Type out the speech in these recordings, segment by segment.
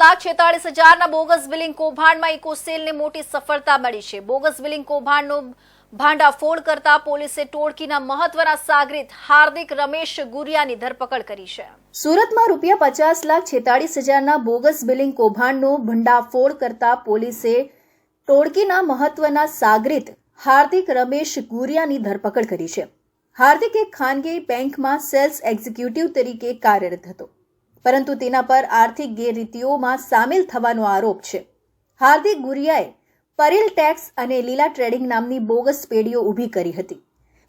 50,46,000 bogus billing કૌભાંડમાં ઇકોસેલને મોટી સફળતા મળી છે। બોગસ બિલિંગ કૌભાંડનો ભાંડાફોડ કરતા પોલીસે ટોળકીના મહત્વના સાગરીત હાર્દિક રમેશ ગુરિયાની ધરપકડ કરી છે। સુરતમાં ₹50,46,000 બોગસ બિલિંગ કૌભાંડનો ભંડાફોડ કરતા પોલીસે ટોળકીના મહત્વના સાગરીત હાર્દિક રમેશ ગુરિયાની ધરપકડ કરી છે। હાર્દિક એક ખાનગી બેંકમાં સેલ્સ એક્ઝિક્યુટિવ તરીકે કાર્યરત હતો, પરંતુ તેના પર આર્થિક ગેરરીતિઓમાં સામેલ થવાનો આરોપ છે। હાર્દિક ગુરિયાએ પરિલ ટેક્સ અને લીલા ટ્રેડિંગ નામની બોગસ પેઢીઓ ઊભી કરી હતી,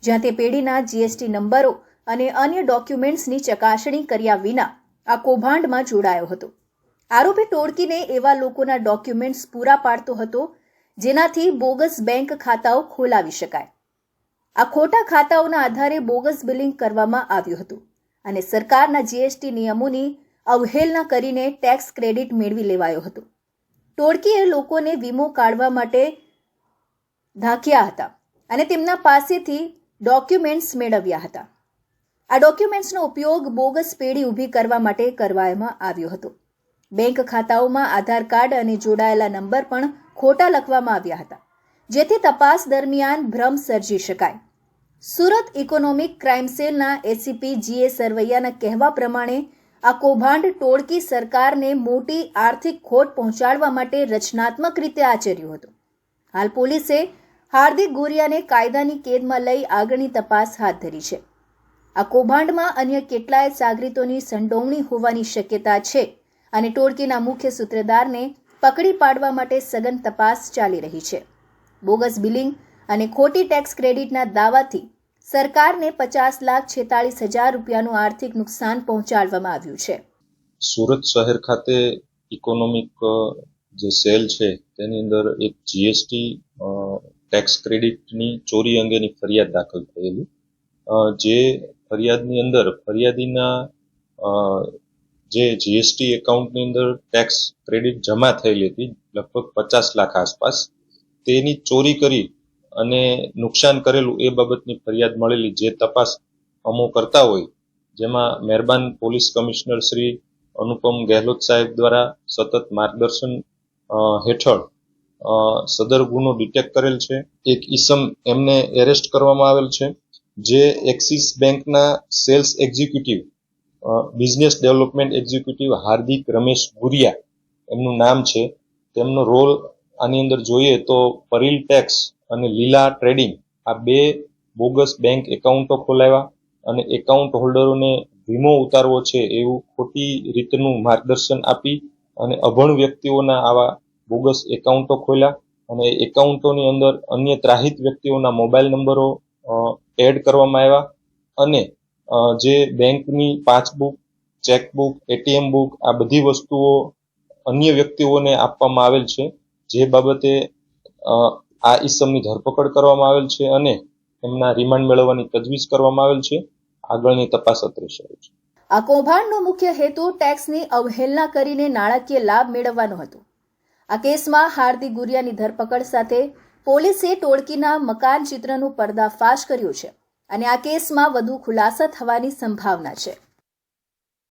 જ્યાં તે પેઢીના જીએસટી નંબરો અને અન્ય ડોક્યુમેન્ટ્સની ચકાસણી કર્યા વિના આ કૌભાંડમાં જોડાયો હતો। આરોપી ટોળકીને એવા લોકોના ડોક્યુમેન્ટ્સ પૂરા પાડતો હતો જેનાથી બોગસ બેંક ખાતાઓ ખોલાવી શકાય। આ ખોટા ખાતાઓના આધારે બોગસ બિલિંગ કરવામાં આવ્યું હતું અને સરકારના જીએસટી નિયમોની અવહેલના કરીને ટેક્સ ક્રેડિટ મેળવી લેવાયો હતો। ટોળકીએ લોકોને વીમો કાઢવા માટે ધાક્યા હતા અને તેમના પાસેથી ડોક્યુમેન્ટ્સ મેળવ્યા હતા। આ ડોક્યુમેન્ટ્સનો ઉપયોગ બોગસ પેઢી ઊભી કરવા માટે કરવામાં આવ્યો હતો। બેંક ખાતાઓમાં આધાર કાર્ડ અને જોડાયેલા નંબર પણ ખોટા લખવામાં આવ્યા હતા, જેથી તપાસ દરમિયાન ભ્રમ સર્જી શકાય। સુરત ઇકોનોમિક ક્રાઇમ સેલના એસીપી જીએ સરવૈયાના કહેવા પ્રમાણે આ કૌભાંડ ટોળકી સરકારને મોટી આર્થિક ખોટ પહોંચાડવા માટે રચનાત્મક રીતે આચર્યું હતું। હાલ પોલીસે હાર્દિક ગુરિયાને કાયદાની કેદમાં લઈ આગળની તપાસ હાથ ધરી છે। આ કૌભાંડમાં અન્ય કેટલાય સાગરીતોની સંડોવણી હોવાની શક્યતા છે અને ટોળકીના મુખ્ય સૂત્રધારને પકડી પાડવા માટે સઘન તપાસ ચાલી રહી છે। બોગસ બિલિંગ અને ખોટી ટેક્સ ક્રેડિટના દાવાથી સરકારને ₹50,46,000 આર્થિક નુકસાન પહોંચાડવામાં આવ્યું છે। સુરત શહેર ખાતે ઇકોનોમિક જે સેલ છે તેની અંદર એક જીએસટી ટેક્સ ક્રેડિટની ચોરી અંગેની ફરિયાદ દાખલ થયેલી, જે ફરિયાદની અંદર ફરિયાદીના જે જીએસટી એકાઉન્ટની અંદર ટેક્સ ક્રેડિટ જમા થયેલી હતી લગભગ 50 લાખ આસપાસ, તેની ચોરી કરી અને નુકસાન કરેલું એ બાબતની ફરિયાદ મળેલી, જે તપાસ અમો કરતા હોય, જેમાં મહેરબાન પોલીસ કમિશનર શ્રી અનુપમ ગેહલોત સાહેબ દ્વારા સતત માર્ગદર્શન હેઠળ સદર ગુનો ડિટેક્ટ કરેલ છે। એક ઈસમ એમને એરેસ્ટ કરવામાં આવેલ છે, જે એક્સિસ બેંકના sales executive business development executive Hardik Ramesh Guriya એમનું નામ છે। તેમનો રોલ આની અંદર જોઈએ તો પરિલ ટેક્સ અને લીલા ટ્રેડિંગ આ બે બોગસ બેંક એકાઉન્ટો ખોલાવ્યા અને એકાઉન્ટ હોલ્ડરોને વીમો ઉતારવો છે એવું ખોટી રીતનું માર્ગદર્શન આપી અને અભણ વ્યક્તિઓના આવા બોગસ એકાઉન્ટો ખોલ્યા અને એકાઉન્ટોની અંદર અન્ય ત્રાહિત વ્યક્તિઓના મોબાઈલ નંબરો એડ કરવામાં આવ્યા અને જે બેંકની પાસબુક, ચેકબુક, એટીએમ બુક આ બધી વસ્તુઓ અન્ય વ્યક્તિઓને આપવામાં આવેલ છે, જે બાબતે આ ઈસમની ધરપકડ કરવામાં આવેલ છે અને એમના રિમાન્ડ મેળવવાની તજવીજ કરવામાં આવેલ છે। આગળની તપાસ અગ્રેસર છે। આ કૌભાંડનો મુખ્ય હેતુ ટેક્સની અવહેલના કરીને નાણાકીય લાભ મેળવવાનો હતો। આ કેસમાં હાર્દિક ગુરિયાની ધરપકડ સાથે પોલીસે ટોળકીના મકાન ચિત્રનો પર્દાફાશ કર્યો છે અને આ કેસમાં વધુ ખુલાસા થવાની સંભાવના છે।